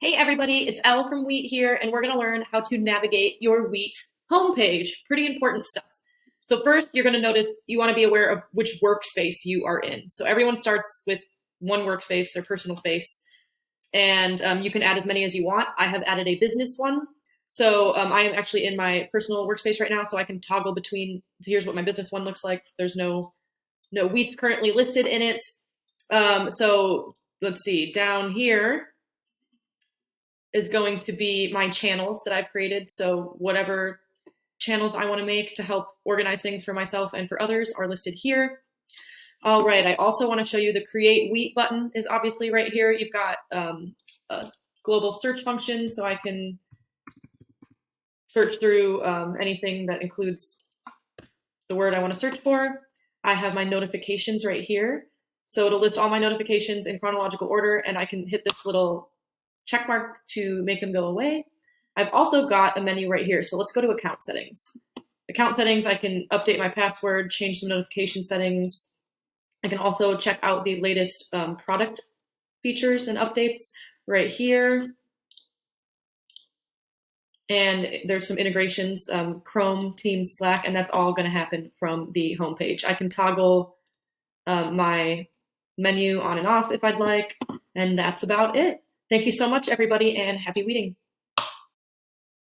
Hey everybody, it's Elle from Weet here, and we're going to learn how to navigate your Weet homepage. Pretty important stuff. So first, you're going to notice you want to be aware of which workspace you are in. So everyone starts with one workspace, their personal space, and you can add as many as you want. I have added a business one. So I am actually in my personal workspace right now, so I can toggle between, so here's what my business one looks like. There's no Weets currently listed in it. So let's see, down here, is going to be my channels that I've created. So whatever channels I want to make to help organize things for myself and for others are listed here. All right, I also want to show you the Create Weet button is obviously right here. You've got a global search function, so I can search through anything that includes the word I want to search for. I have my notifications right here. So it'll list all my notifications in chronological order, and I can hit this little check mark to make them go away. I've also got a menu right here. So let's go to account settings. Account settings, I can update my password, change some notification settings. I can also check out the latest product features and updates right here. And there's some integrations, Chrome, Teams, Slack, and that's all going to happen from the homepage. I can toggle my menu on and off if I'd like, and that's about it. Thank you so much, everybody, and happy weeding.